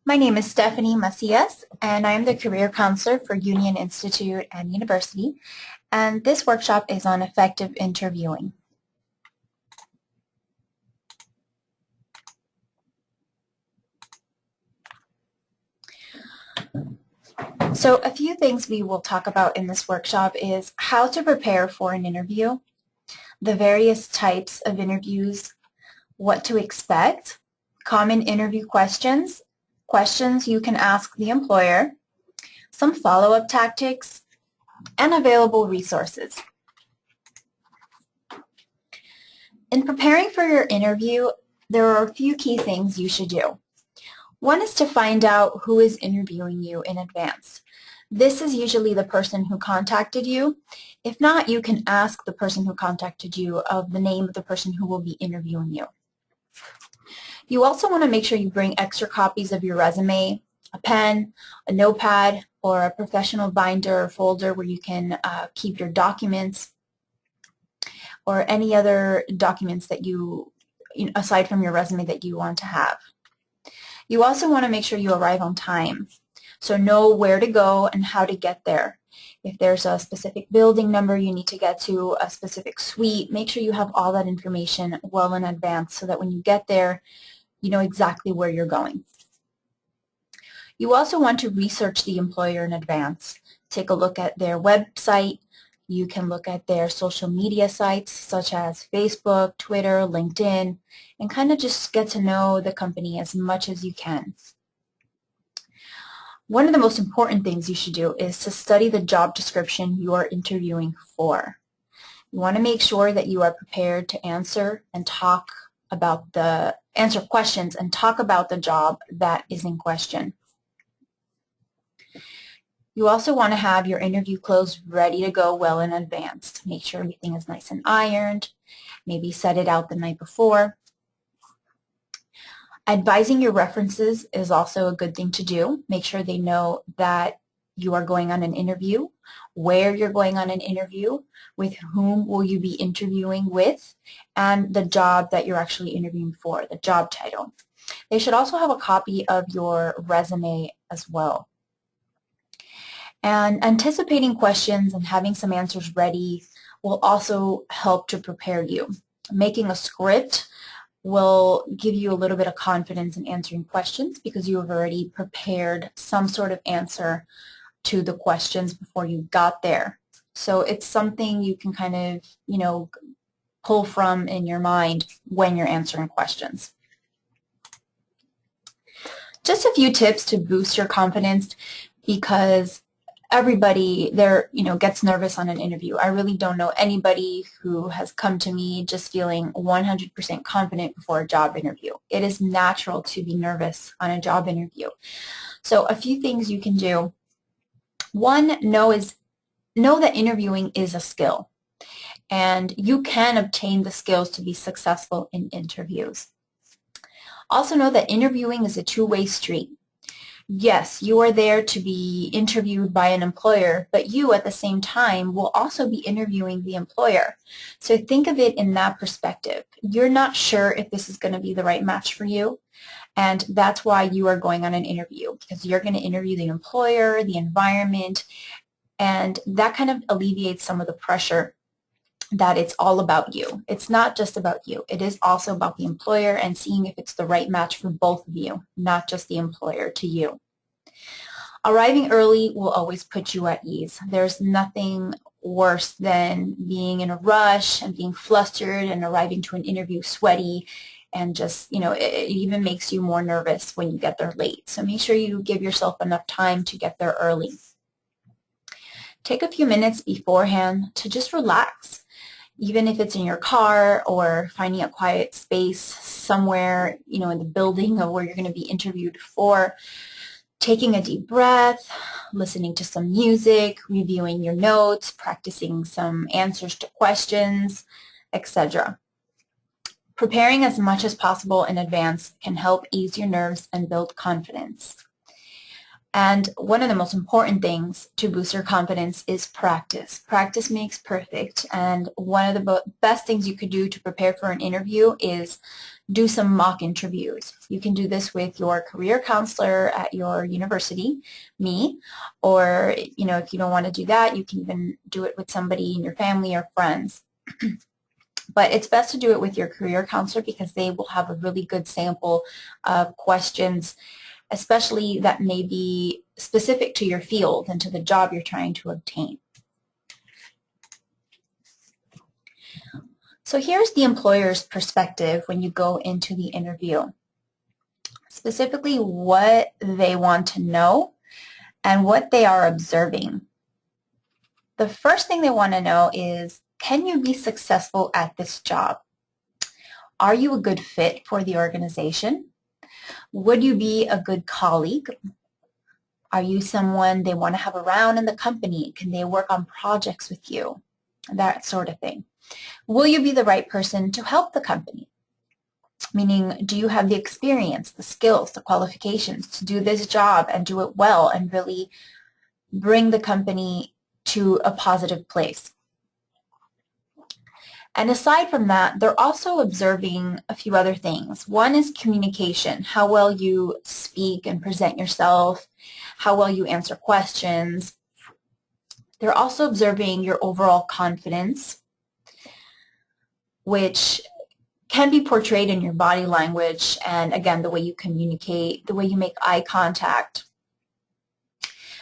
My name is Stephanie Macias, and I am the Career Counselor for Union Institute and University, and this workshop is on effective interviewing. So a few things we will talk about in this workshop is how to prepare for an interview, the various types of interviews, what to expect, common interview questions, questions you can ask the employer, some follow-up tactics, and available resources. In preparing for your interview, there are a few key things you should do. One is to find out who is interviewing you in advance. This is usually the person who contacted you. If not, you can ask the person who contacted you of the name of the person who will be interviewing you. You also want to make sure you bring extra copies of your resume, a pen, a notepad, or a professional binder or folder where you can keep your documents or any other documents that you, aside from your resume, that you want to have. You also want to make sure you arrive on time, so know where to go and how to get there. If there's a specific building number you need to get to, a specific suite, make sure you have all that information well in advance so that when you get there, you know exactly where you're going. You also want to research the employer in advance. Take a look at their website. You can look at their social media sites such as Facebook, Twitter, LinkedIn, and kind of just get to know the company as much as you can. One of the most important things you should do is to study the job description you are interviewing for. You want to make sure that you are prepared to answer questions and talk about the job that is in question. You also want to have your interview clothes ready to go well in advance. Make sure everything is nice and ironed. Maybe set it out the night before. Advising your references is also a good thing to do. Make sure they know that you are going on an interview, where you're going on an interview, with whom will you be interviewing with, and the job that you're actually interviewing for, the job title. They should also have a copy of your resume as well. And anticipating questions and having some answers ready will also help to prepare you. Making a script will give you a little bit of confidence in answering questions because you have already prepared some sort of answer to the questions before you got there. So it's something you can kind of, pull from in your mind when you're answering questions. Just a few tips to boost your confidence because everybody there, gets nervous on an interview. I really don't know anybody who has come to me just feeling 100% confident before a job interview. It is natural to be nervous on a job interview. So a few things you can do. One, know that interviewing is a skill, and you can obtain the skills to be successful in interviews. Also know that interviewing is a two-way street. Yes, you are there to be interviewed by an employer, but you at the same time will also be interviewing the employer. So think of it in that perspective. You're not sure if this is going to be the right match for you, and that's why you are going on an interview, because you're going to interview the employer, the environment, and that kind of alleviates some of the pressure that it's all about you. It's not just about you. It is also about the employer and seeing if it's the right match for both of you, not just the employer to you. Arriving early will always put you at ease. There's nothing worse than being in a rush and being flustered and arriving to an interview sweaty and just, it even makes you more nervous when you get there late. So make sure you give yourself enough time to get there early. Take a few minutes beforehand to just relax. Even if it's in your car or finding a quiet space somewhere, in the building or where you're going to be interviewed for, taking a deep breath, listening to some music, reviewing your notes, practicing some answers to questions, etc. Preparing as much as possible in advance can help ease your nerves and build confidence. And one of the most important things to boost your confidence is practice. Practice makes perfect. And one of the best things you could do to prepare for an interview is do some mock interviews. You can do this with your career counselor at your university, me, or if you don't want to do that, you can even do it with somebody in your family or friends. But it's best to do it with your career counselor because they will have a really good sample of questions, especially that may be specific to your field and to the job you're trying to obtain. So here's the employer's perspective when you go into the interview. Specifically what they want to know and what they are observing. The first thing they want to know is, can you be successful at this job? Are you a good fit for the organization? Would you be a good colleague? Are you someone they want to have around in the company? Can they work on projects with you? That sort of thing. Will you be the right person to help the company? Meaning, do you have the experience, the skills, the qualifications to do this job and do it well and really bring the company to a positive place? And aside from that, they're also observing a few other things. One is communication, how well you speak and present yourself, how well you answer questions. They're also observing your overall confidence, which can be portrayed in your body language and, again, the way you communicate, the way you make eye contact.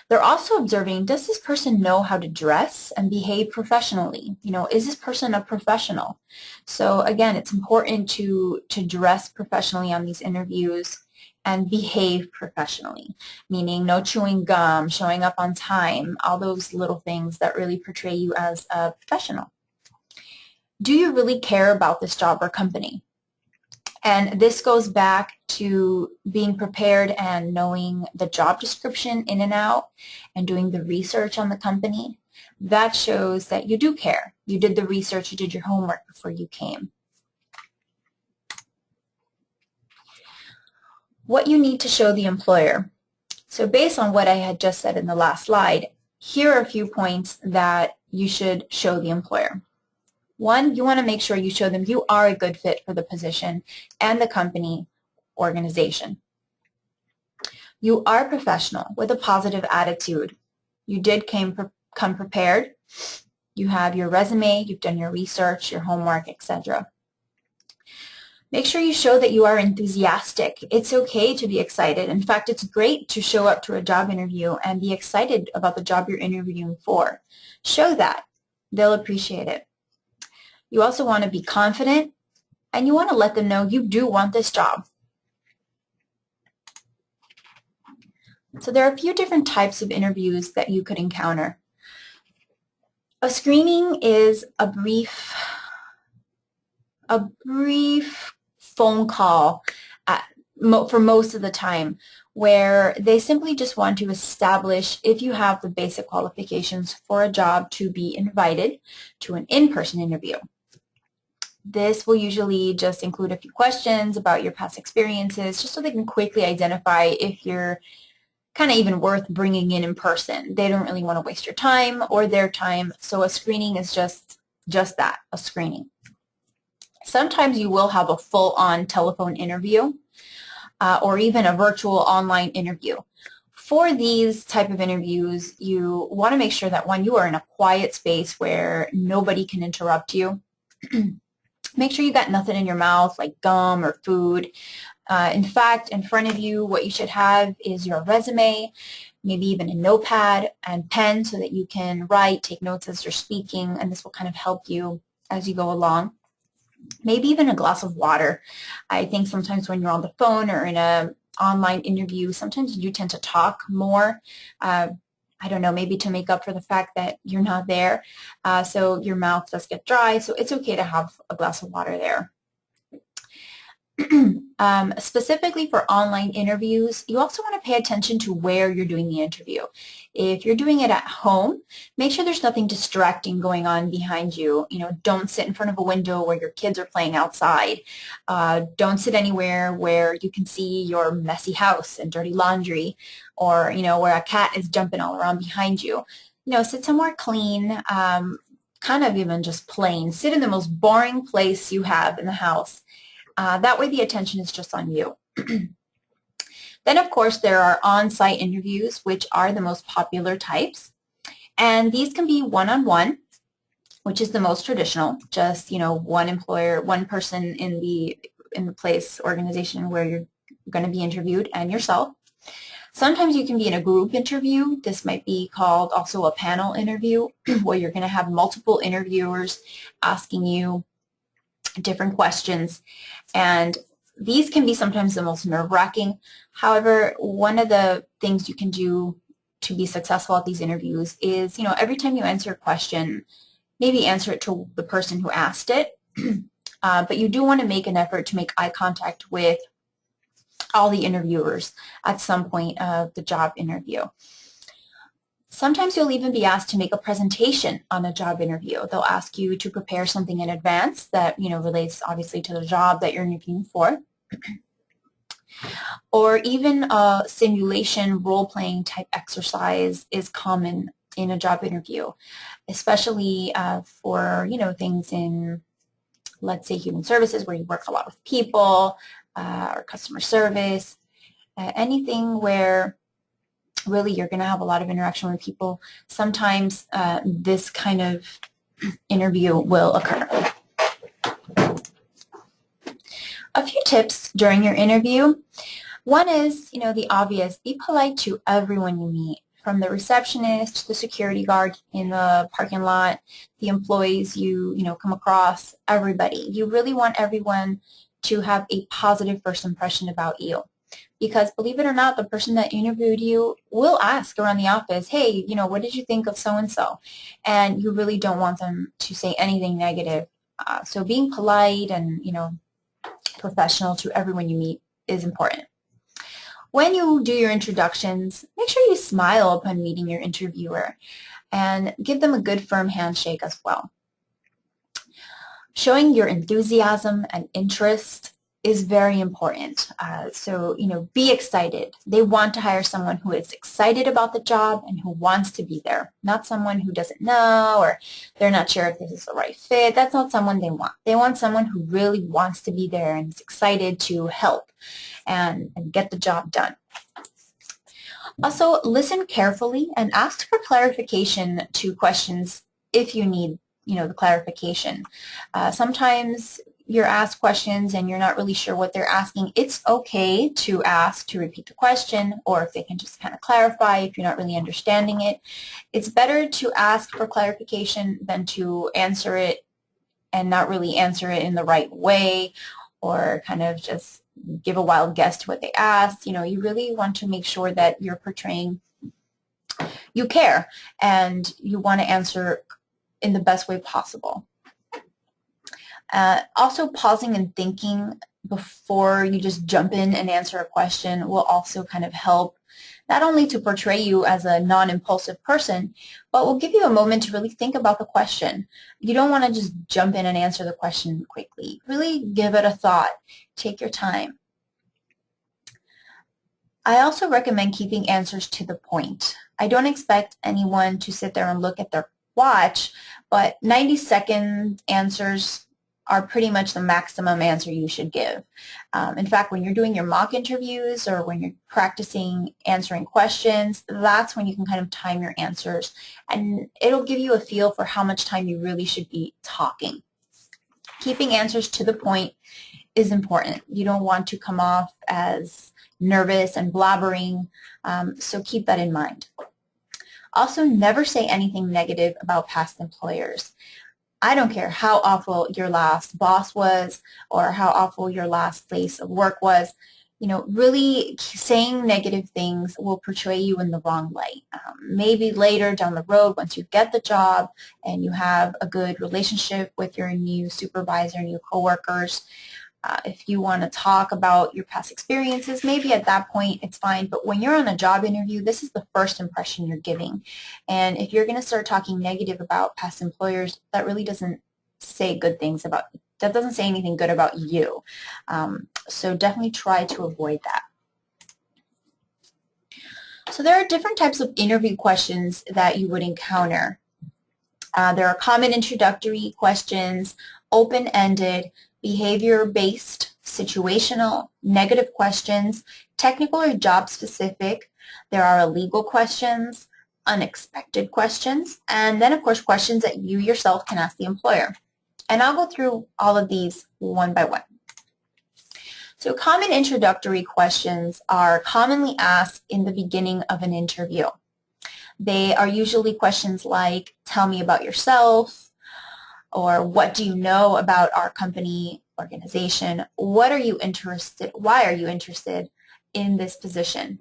They're also observing, does this person know how to dress and behave professionally? Is this person a professional? So again, it's important to dress professionally on these interviews and behave professionally, meaning no chewing gum, showing up on time, all those little things that really portray you as a professional. Do you really care about this job or company? And this goes back to being prepared and knowing the job description in and out and doing the research on the company. That shows that you do care. You did the research, you did your homework before you came. What you need to show the employer. So based on what I had just said in the last slide, here are a few points that you should show the employer. One, you want to make sure you show them you are a good fit for the position and the company organization. You are professional with a positive attitude. You did come prepared. You have your resume, you've done your research, your homework, etc. Make sure you show that you are enthusiastic. It's okay to be excited. In fact, it's great to show up to a job interview and be excited about the job you're interviewing for. Show that. They'll appreciate it. You also want to be confident, and you want to let them know you do want this job. So there are a few different types of interviews that you could encounter. A screening is a brief phone call for most of the time, where they simply just want to establish if you have the basic qualifications for a job to be invited to an in-person interview. This will usually just include a few questions about your past experiences, just so they can quickly identify if you're kind of even worth bringing in person. They don't really want to waste your time or their time, so a screening is just that, a screening. Sometimes you will have a full-on telephone interview or even a virtual online interview. For these type of interviews, you want to make sure that, one, you are in a quiet space where nobody can interrupt you. Make sure you got nothing in your mouth like gum or food. In fact, in front of you, what you should have is your resume, maybe even a notepad and pen so that you can write, take notes as you're speaking, and this will kind of help you as you go along. Maybe even a glass of water. I think sometimes when you're on the phone or in an online interview, sometimes you tend to talk more. I don't know, maybe to make up for the fact that you're not there. So your mouth does get dry, so it's okay to have a glass of water there. Specifically for online interviews, you also want to pay attention to where you're doing the interview. If you're doing it at home, make sure there's nothing distracting going on behind you. You know, don't sit in front of a window where your kids are playing outside. Don't sit anywhere where you can see your messy house and dirty laundry, or, you know, where a cat is jumping all around behind you. You know, sit somewhere clean, kind of even just plain. Sit in the most boring place you have in the house. That way the attention is just on you. Then, of course, there are on-site interviews, which are the most popular types. And these can be one-on-one, which is the most traditional, just, you know, one employer, one person in the place, organization where you're going to be interviewed, and yourself. Sometimes you can be in a group interview. This might be called also a panel interview, where you're going to have multiple interviewers asking you different questions, and these can be sometimes the most nerve-wracking. However, one of the things you can do to be successful at these interviews is, you know, every time you answer a question, maybe answer it to the person who asked it, but you do want to make an effort to make eye contact with all the interviewers at some point of the job interview. Sometimes you'll even be asked to make a presentation on a job interview. They'll ask you to prepare something in advance that, you know, relates obviously to the job that you're interviewing for. Or even a simulation role-playing type exercise is common in a job interview, especially for, you know, things in, let's say, human services, where you work a lot with people, or customer service, anything where really you're going to have a lot of interaction with people. Sometimes this kind of interview will occur. A few tips during your interview. One is, you know, the obvious. Be polite to everyone you meet, from the receptionist to the security guard in the parking lot, the employees you know, come across, everybody. You really want everyone to have a positive first impression about you. Because believe it or not, the person that interviewed you will ask around the office, hey, you know, what did you think of so-and-so? And you really don't want them to say anything negative. So being polite and, you know, professional to everyone you meet is important. When you do your introductions, make sure you smile upon meeting your interviewer and give them a good firm handshake as well. Showing your enthusiasm and interest is very important. So, you know, be excited. They want to hire someone who is excited about the job and who wants to be there, not someone who doesn't know or they're not sure if this is the right fit. That's not someone they want. They want someone who really wants to be there and is excited to help and get the job done. Also, listen carefully and ask for clarification to questions if you need, you know, the clarification. Sometimes you're asked questions and you're not really sure what they're asking. It's okay to ask to repeat the question, or if they can just kind of clarify if you're not really understanding it. It's better to ask for clarification than to answer it and not really answer it in the right way, or kind of just give a wild guess to what they asked. You know, you really want to make sure that you're portraying you care and you want to answer in the best way possible. Also, pausing and thinking before you just jump in and answer a question will also kind of help, not only to portray you as a non-impulsive person, but will give you a moment to really think about the question. You don't want to just jump in and answer the question quickly. Really give it a thought. Take your time. I also recommend keeping answers to the point. I don't expect anyone to sit there and look at their watch, but 90-second answers are pretty much the maximum answer you should give. In fact, when you're doing your mock interviews or when you're practicing answering questions, that's when you can kind of time your answers, and it'll give you a feel for how much time you really should be talking. Keeping answers to the point is important. You don't want to come off as nervous and blabbering, so keep that in mind. Also, never say anything negative about past employers. I don't care how awful your last boss was or how awful your last place of work was. You know, really saying negative things will portray you in the wrong light. Maybe later down the road, once you get the job and you have a good relationship with your new supervisor, new coworkers, If you want to talk about your past experiences, maybe at that point it's fine. But when you're on a job interview, this is the first impression you're giving. And if you're going to start talking negative about past employers, that really doesn't say good things about, that doesn't say anything good about you. So definitely try to avoid that. So there are different types of interview questions that you would encounter. There are common introductory questions, open-ended, behavior-based, situational, negative questions, technical or job-specific. There are illegal questions, unexpected questions, and then, of course, questions that you yourself can ask the employer. And I'll go through all of these one by one. So common introductory questions are commonly asked in the beginning of an interview. They are usually questions like, tell me about yourself, or what do you know about our company, organization, why are you interested in this position?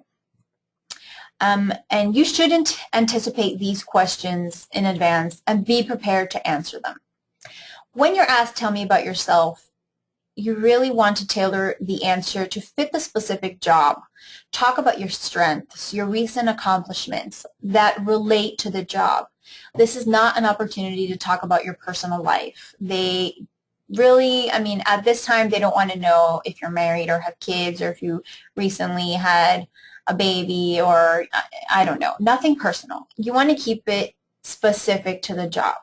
And you shouldn't anticipate these questions in advance and be prepared to answer them. When you're asked, tell me about yourself, you really want to tailor the answer to fit the specific job. Talk about your strengths, your recent accomplishments that relate to the job. This is not an opportunity to talk about your personal life. They really, at this time, they don't want to know if you're married or have kids or if you recently had a baby or, I don't know, nothing personal. You want to keep it specific to the job.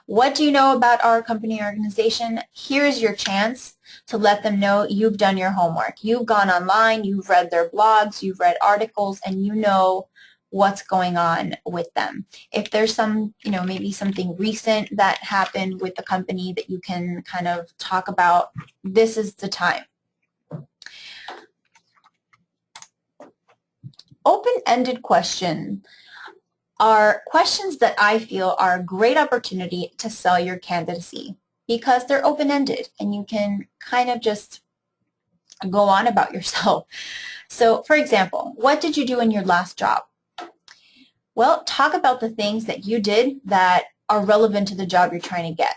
What do you know about our company or organization? Here's your chance to let them know you've done your homework. You've gone online, you've read their blogs, you've read articles, and you know what's going on with them. If there's some, maybe something recent that happened with the company that you can kind of talk about, this is the time. Open-ended question are questions that I feel are a great opportunity to sell your candidacy because they're open-ended and you can kind of just go on about yourself. So, for example, what did you do in your last job? Well, talk about the things that you did that are relevant to the job you're trying to get.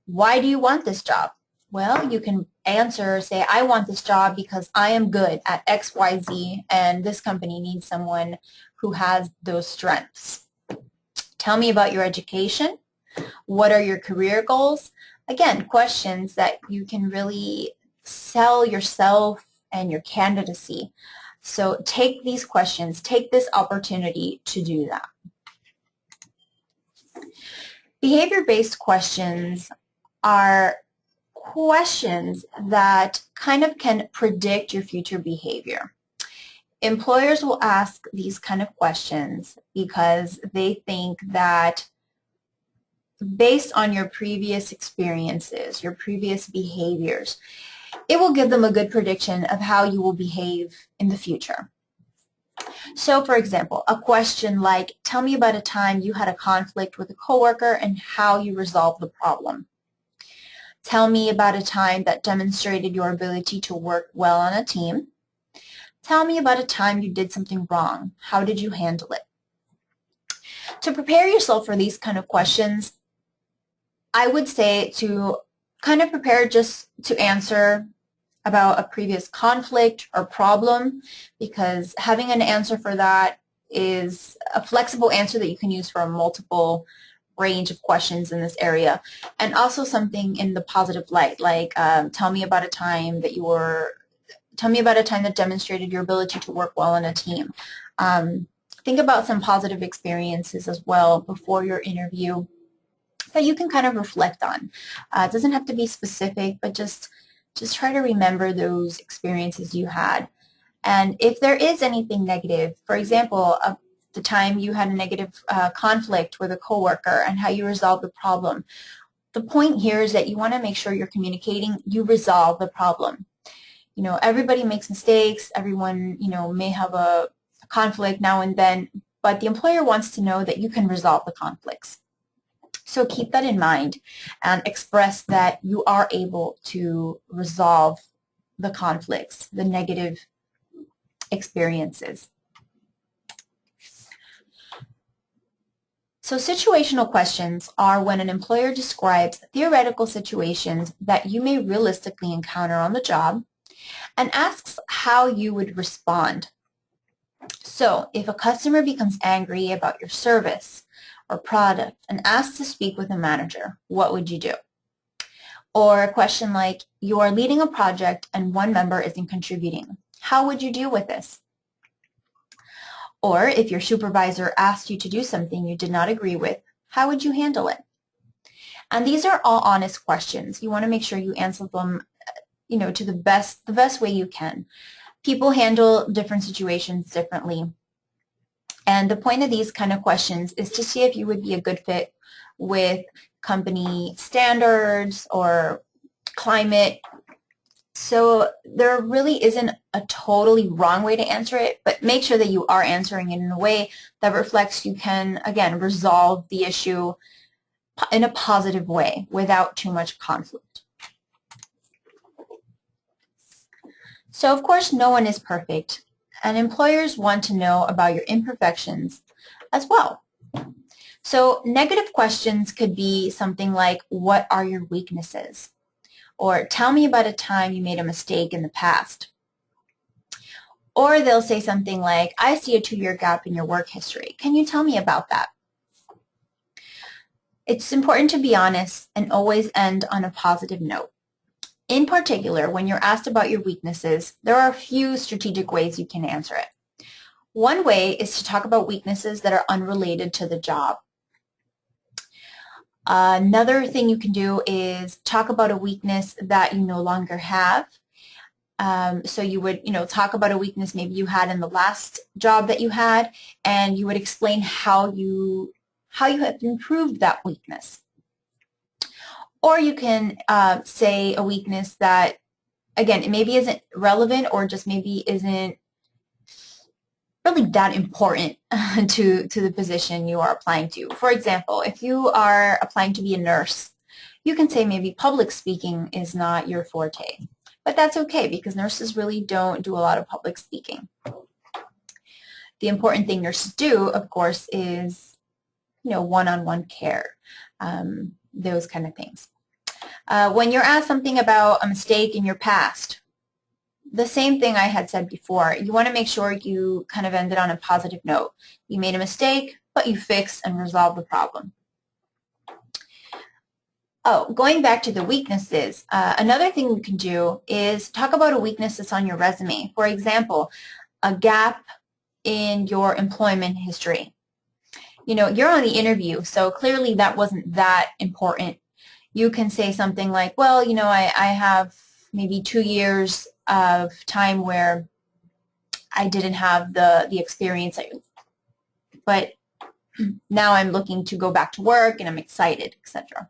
Why do you want this job? Well, you can answer, say, I want this job because I am good at X, Y, Z, and this company needs someone who has those strengths. Tell me about your education. What are your career goals? Again, questions that you can really sell yourself and your candidacy. So take these questions, take this opportunity to do that. Behavior-based questions are questions that kind of can predict your future behavior. Employers will ask these kind of questions because they think that based on your previous experiences, your previous behaviors, it will give them a good prediction of how you will behave in the future. So, for example, a question like, tell me about a time you had a conflict with a coworker and how you resolved the problem. Tell me about a time that demonstrated your ability to work well on a team. Tell me about a time you did something wrong. How did you handle it? To prepare yourself for these kind of questions, I would say to kind of prepare just to answer about a previous conflict or problem, because having an answer for that is a flexible answer that you can use for a multiple range of questions in this area, and also something in the positive light, like tell me about a time that demonstrated your ability to work well in a team. Think about some positive experiences as well before your interview that you can kind of reflect on. It doesn't have to be specific, but just try to remember those experiences you had. And if there is anything negative, for example, the time you had a negative conflict with a coworker and how you resolved the problem, the point here is that you want to make sure you're communicating, you resolve the problem. Everybody makes mistakes, everyone, may have a conflict now and then, but the employer wants to know that you can resolve the conflicts. So keep that in mind and express that you are able to resolve the conflicts, the negative experiences. So situational questions are when an employer describes theoretical situations that you may realistically encounter on the job and asks how you would respond. So if a customer becomes angry about your service or product and asks to speak with a manager, what would you do? Or a question like, you are leading a project and one member isn't contributing. How would you deal with this? Or if your supervisor asked you to do something you did not agree with, how would you handle it? And these are all honest questions. You want to make sure you answer them, to the best way you can. People handle different situations differently. And the point of these kind of questions is to see if you would be a good fit with company standards or climate. So there really isn't a totally wrong way to answer it, but make sure that you are answering it in a way that reflects you can, again, resolve the issue in a positive way without too much conflict. So of course, no one is perfect, and employers want to know about your imperfections as well. So negative questions could be something like, what are your weaknesses? Or tell me about a time you made a mistake in the past. Or they'll say something like, I see a 2-year gap in your work history. Can you tell me about that? It's important to be honest and always end on a positive note. In particular, when you're asked about your weaknesses, there are a few strategic ways you can answer it. One way is to talk about weaknesses that are unrelated to the job. Another thing you can do is talk about a weakness that you no longer have. So you would, talk about a weakness maybe you had in the last job that you had, and you would explain how you have improved that weakness. Or you can say a weakness that, again, it maybe isn't relevant or just maybe isn't really that important to the position you are applying to. For example, if you are applying to be a nurse, you can say maybe public speaking is not your forte. But that's okay because nurses really don't do a lot of public speaking. The important thing nurses do, of course, is, one-on-one care, those kind of things. When you're asked something about a mistake in your past, the same thing I had said before, you want to make sure you kind of ended on a positive note. You made a mistake, but you fixed and resolved the problem. Oh, going back to the weaknesses, another thing you can do is talk about a weakness that's on your resume. For example, a gap in your employment history. You're on the interview, so clearly that wasn't that important. You can say something like, well, I have maybe 2 years of time where I didn't have the experience, but now I'm looking to go back to work and I'm excited, etc.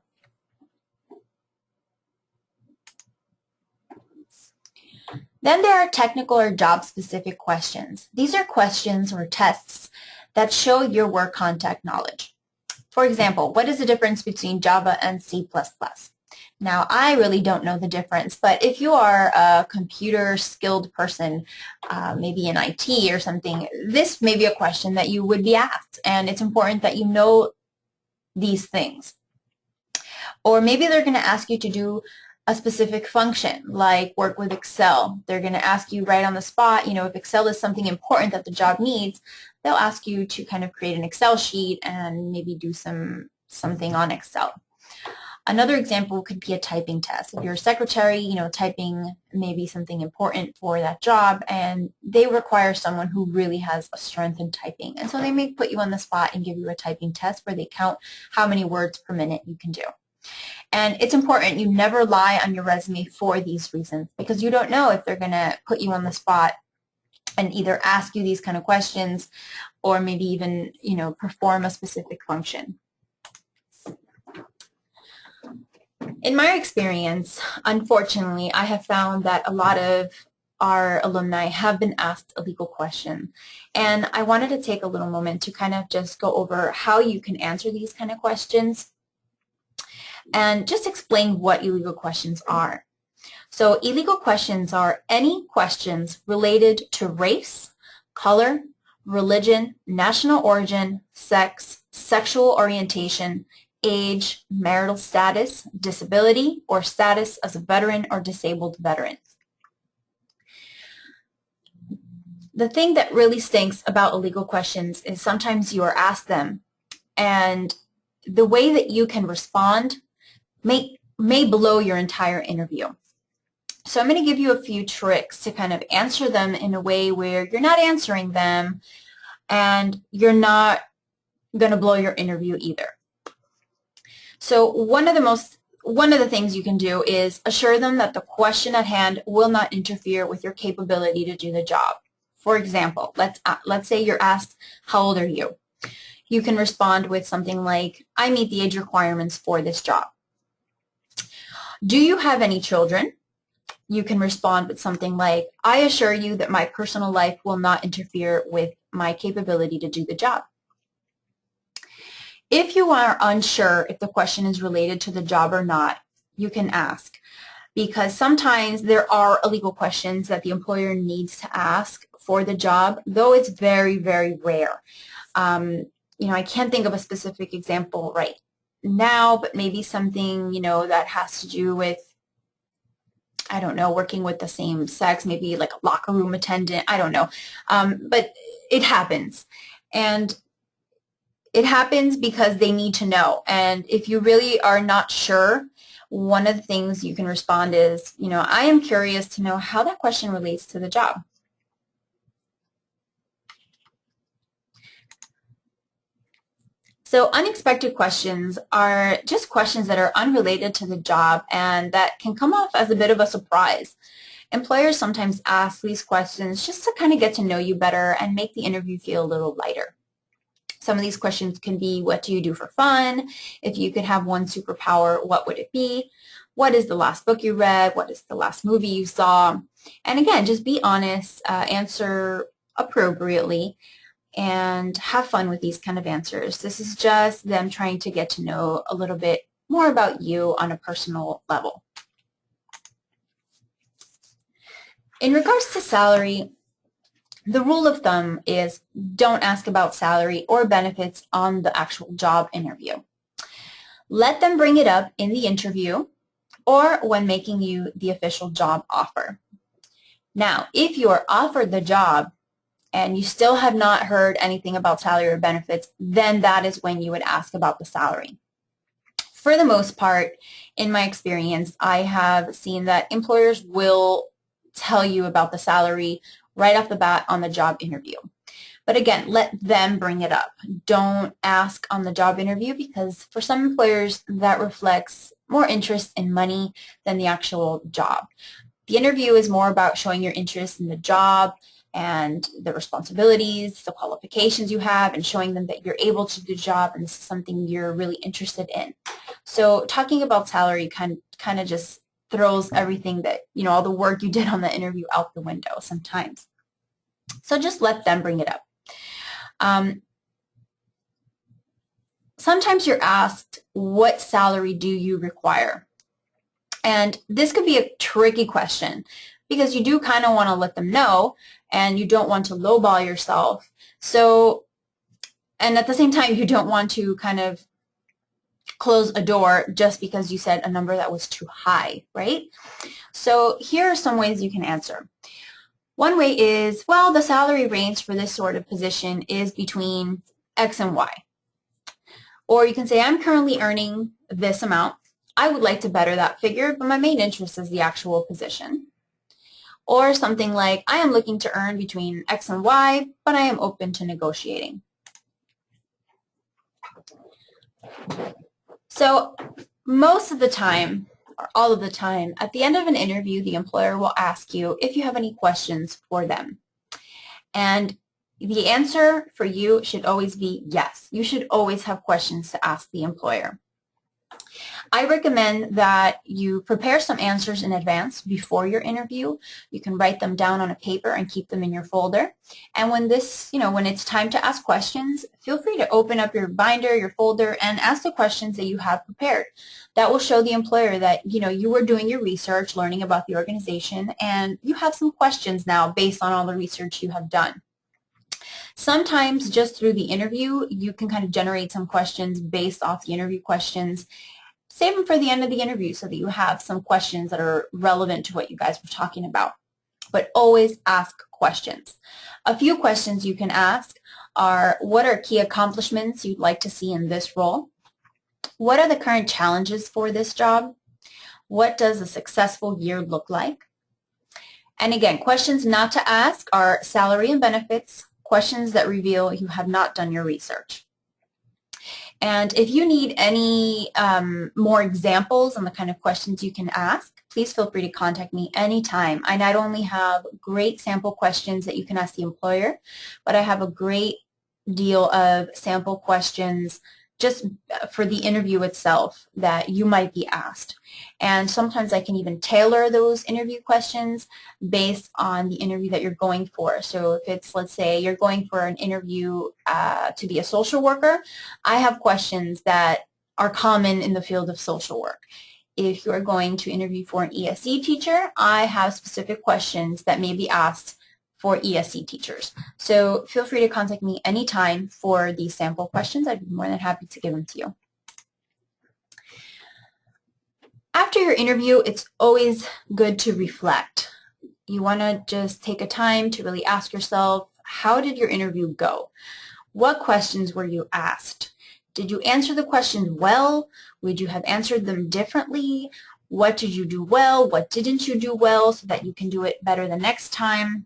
Then there are technical or job-specific questions. These are questions or tests that show your work content knowledge. For example, what is the difference between Java and C++? Now, I really don't know the difference, but if you are a computer-skilled person, maybe in IT or something, this may be a question that you would be asked, and it's important that you know these things. Or maybe they're going to ask you to do a specific function, like work with Excel. They're going to ask you right on the spot, if Excel is something important that the job needs, they'll ask you to kind of create an Excel sheet and maybe do something on Excel. Another example could be a typing test. If you're a secretary, typing may be something important for that job, and they require someone who really has a strength in typing. And so they may put you on the spot and give you a typing test where they count how many words per minute you can do. And it's important you never lie on your resume for these reasons, because you don't know if they're going to put you on the spot and either ask you these kind of questions or maybe even, perform a specific function. In my experience, unfortunately, I have found that a lot of our alumni have been asked a legal question. And I wanted to take a little moment to kind of just go over how you can answer these kind of questions and just explain what illegal questions are. So illegal questions are any questions related to race, color, religion, national origin, sex, sexual orientation, age, marital status, disability, or status as a veteran or disabled veteran. The thing that really stinks about illegal questions is sometimes you are asked them, and the way that you can respond may blow your entire interview. So I'm going to give you a few tricks to kind of answer them in a way where you're not answering them and you're not going to blow your interview either. So one of the things you can do is assure them that the question at hand will not interfere with your capability to do the job. For example, let's say you're asked, how old are you? You can respond with something like, I meet the age requirements for this job. Do you have any children? You can respond with something like, I assure you that my personal life will not interfere with my capability to do the job. If you are unsure if the question is related to the job or not, you can ask, because sometimes there are illegal questions that the employer needs to ask for the job, though it's very, very rare. I can't think of a specific example right now, but maybe something, that has to do with, I don't know, working with the same sex, maybe like a locker room attendant, I don't know. But it happens. And it happens because they need to know. And if you really are not sure, one of the things you can respond is, I am curious to know how that question relates to the job. So unexpected questions are just questions that are unrelated to the job and that can come off as a bit of a surprise. Employers sometimes ask these questions just to kind of get to know you better and make the interview feel a little lighter. Some of these questions can be, what do you do for fun? If you could have one superpower, what would it be? What is the last book you read? What is the last movie you saw? And again, just be honest, answer appropriately, and have fun with these kind of answers. This is just them trying to get to know a little bit more about you on a personal level. In regards to salary, the rule of thumb is don't ask about salary or benefits on the actual job interview. Let them bring it up in the interview or when making you the official job offer. Now, if you are offered the job and you still have not heard anything about salary or benefits, then that is when you would ask about the salary. For the most part, in my experience, I have seen that employers will tell you about the salary right off the bat on the job interview. But again, let them bring it up. Don't ask on the job interview, because for some employers that reflects more interest in money than the actual job. The interview is more about showing your interest in the job and the responsibilities, the qualifications you have, and showing them that you're able to do the job and this is something you're really interested in. So talking about salary kind of just throws everything that, all the work you did on the interview out the window sometimes. So just let them bring it up. Sometimes you're asked, what salary do you require? And this could be a tricky question because you do kind of want to let them know and you don't want to lowball yourself. So, and at the same time, you don't want to kind of close a door just because you said a number that was too high, right? So here are some ways you can answer. One way is, well, the salary range for this sort of position is between X and Y. Or you can say, I'm currently earning this amount. I would like to better that figure, but my main interest is the actual position. Or something like, I am looking to earn between X and Y, but I am open to negotiating. So most of the time, or all of the time, at the end of an interview, the employer will ask you if you have any questions for them. And the answer for you should always be yes. You should always have questions to ask the employer. I recommend that you prepare some answers in advance before your interview. You can write them down on a paper and keep them in your folder. And when when it's time to ask questions, feel free to open up your binder, your folder, and ask the questions that you have prepared. That will show the employer that, you were doing your research, learning about the organization, and you have some questions now based on all the research you have done. Sometimes just through the interview, you can kind of generate some questions based off the interview questions. Save them for the end of the interview so that you have some questions that are relevant to what you guys were talking about. But always ask questions. A few questions you can ask are, what are key accomplishments you'd like to see in this role? What are the current challenges for this job? What does a successful year look like? And again, questions not to ask are salary and benefits, questions that reveal you have not done your research. And if you need any more examples on the kind of questions you can ask, please feel free to contact me anytime. I not only have great sample questions that you can ask the employer, but I have a great deal of sample questions just for the interview itself that you might be asked. And sometimes I can even tailor those interview questions based on the interview that you're going for. So if it's, let's say, you're going for an interview to be a social worker, I have questions that are common in the field of social work. If you're going to interview for an ESE teacher, I have specific questions that may be asked for ESE teachers. So feel free to contact me anytime for these sample questions. I'd be more than happy to give them to you. After your interview, it's always good to reflect. You want to just take a time to really ask yourself, how did your interview go? What questions were you asked? Did you answer the questions well? Would you have answered them differently? What did you do well? What didn't you do well so that you can do it better the next time?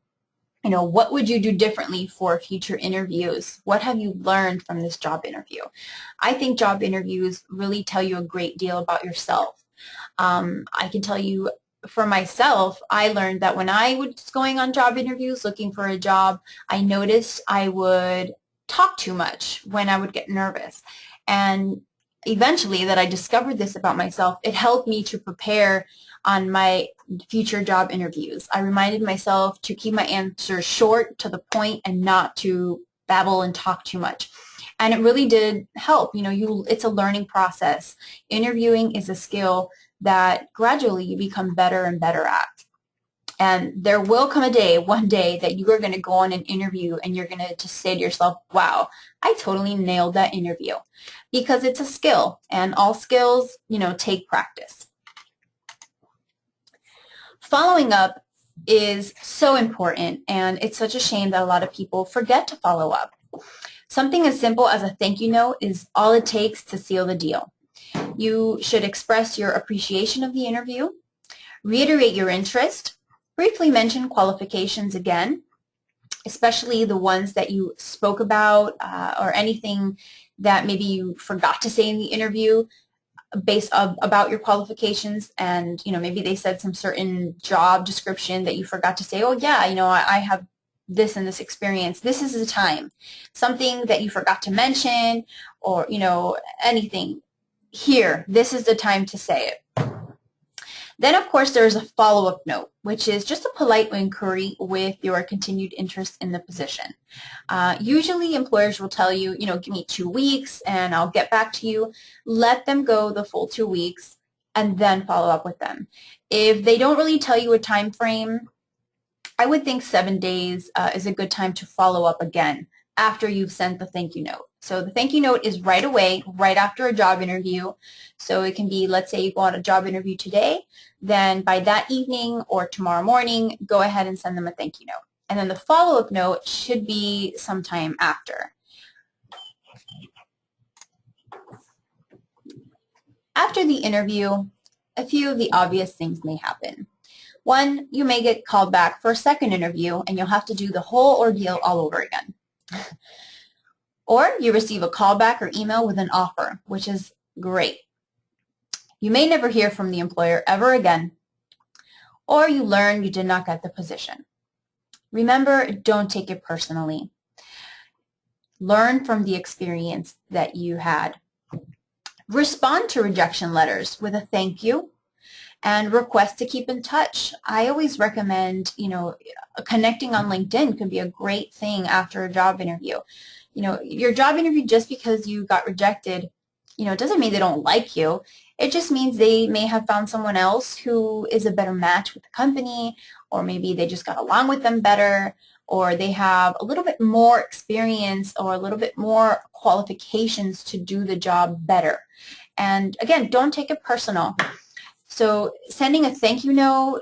You know, what would you do differently for future interviews? What have you learned from this job interview? I think job interviews really tell you a great deal about yourself. I can tell you for myself, I learned that when I was going on job interviews looking for a job, I noticed I would talk too much when I would get nervous. And eventually that I discovered this about myself, it helped me to prepare on my future job interviews. I reminded myself to keep my answers short, to the point, and not to babble and talk too much. And it really did help. You know, it's a learning process. Interviewing is a skill that gradually you become better and better at. And there will come a day, one day, that you are going to go on an interview and you're going to just say to yourself, wow, I totally nailed that interview. Because it's a skill, and all skills, you know, take practice. Following up is so important, and it's such a shame that a lot of people forget to follow up. Something as simple as a thank you note is all it takes to seal the deal. You should express your appreciation of the interview, reiterate your interest, briefly mention qualifications again, especially the ones that you spoke about or anything that maybe you forgot to say in the interview about your qualifications, and you know, maybe they said some certain job description that you forgot to say, oh yeah, you know, I have this and this experience. This is the time. Something that you forgot to mention, or you know, anything. Here, this is the time to say it. Then, of course, there's a follow-up note, which is just a polite inquiry with your continued interest in the position. Usually, employers will tell you, you know, give me 2 weeks and I'll get back to you. Let them go the full 2 weeks and then follow up with them. If they don't really tell you a time frame, I would think 7 days is a good time to follow up again after you've sent the thank you note. So the thank you note is right away, right after a job interview. So it can be, let's say you go on a job interview today, then by that evening or tomorrow morning, go ahead and send them a thank you note. And then the follow-up note should be sometime after. After the interview, a few of the obvious things may happen. One, you may get called back for a second interview and you'll have to do the whole ordeal all over again. Or you receive a callback or email with an offer, which is great. You may never hear from the employer ever again, or you learn you did not get the position. Remember, don't take it personally. Learn from the experience that you had. Respond to rejection letters with a thank you and request to keep in touch. I always recommend, you know, connecting on LinkedIn can be a great thing after a job interview. You know, your job interview, just because you got rejected, you know, it doesn't mean they don't like you. It just means they may have found someone else who is a better match with the company, or maybe they just got along with them better, or they have a little bit more experience or a little bit more qualifications to do the job better. And again, don't take it personal. So sending a thank you note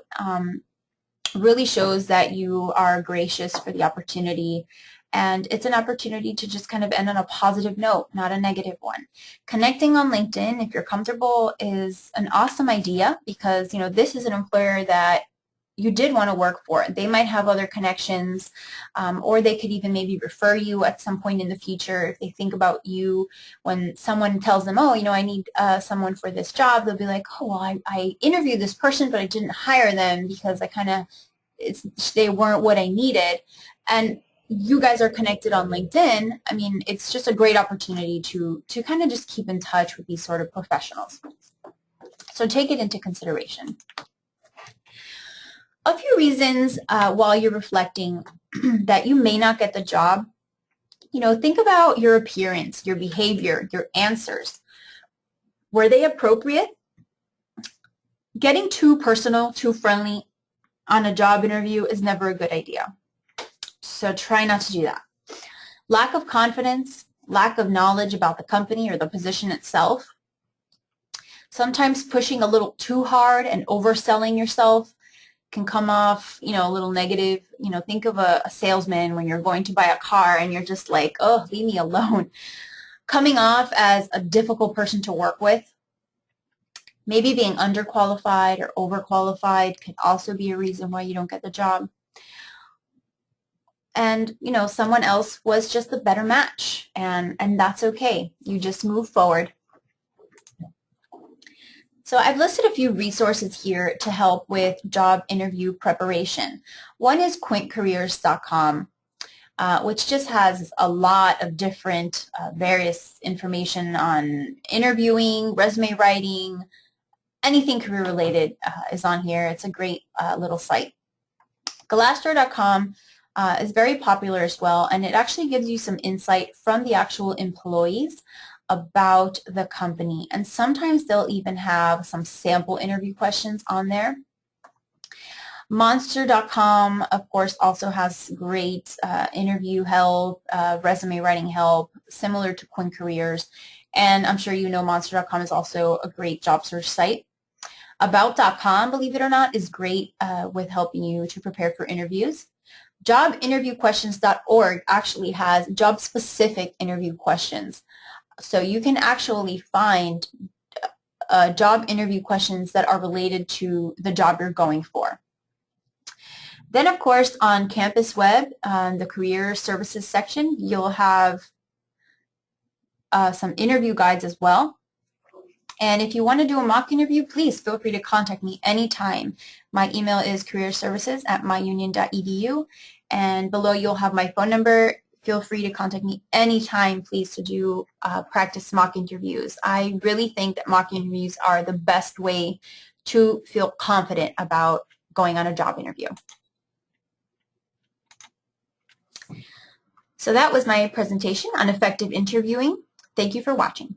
really shows that you are gracious for the opportunity, and it's an opportunity to just kind of end on a positive note, not a negative one. Connecting on LinkedIn, if you're comfortable, is an awesome idea because, you know, this is an employer that you did want to work for. They might have other connections, or they could even maybe refer you at some point in the future. If they think about you, when someone tells them, oh, you know, I need someone for this job, they'll be like, oh, well, I interviewed this person, but I didn't hire them because I kind of, they weren't what I needed. And you guys are connected on LinkedIn. I mean, it's just a great opportunity to kind of just keep in touch with these sort of professionals. So take it into consideration. A few reasons while you're reflecting that you may not get the job. You know, think about your appearance, your behavior, your answers. Were they appropriate? Getting too personal, too friendly on a job interview is never a good idea. So try not to do that. Lack of confidence, lack of knowledge about the company or the position itself. Sometimes pushing a little too hard and overselling yourself can come off, you know, a little negative. You know, think of a salesman when you're going to buy a car and you're just like, oh, leave me alone. Coming off as a difficult person to work with. Maybe being underqualified or overqualified can also be a reason why you don't get the job. And, you know, someone else was just a better match, and that's okay. You just move forward. So I've listed a few resources here to help with job interview preparation. One is quintcareers.com, which just has a lot of different various information on interviewing, resume writing, anything career related is on here. It's a great little site. Glassdoor.com is very popular as well, and it actually gives you some insight from the actual employees about the company, and sometimes they'll even have some sample interview questions on there. Monster.com, of course, also has great interview help, resume writing help, similar to Quinn Careers, and I'm sure you know Monster.com is also a great job search site. About.com, believe it or not, is great with helping you to prepare for interviews. Jobinterviewquestions.org actually has job-specific interview questions. So you can actually find job interview questions that are related to the job you're going for. Then, of course, on Campus Web, the Career Services section, you'll have some interview guides as well. And if you want to do a mock interview, please feel free to contact me anytime. My email is careerservices@myunion.edu, and below you'll have my phone number. Feel free to contact me anytime, please, to do practice mock interviews. I really think that mock interviews are the best way to feel confident about going on a job interview. So that was my presentation on effective interviewing. Thank you for watching.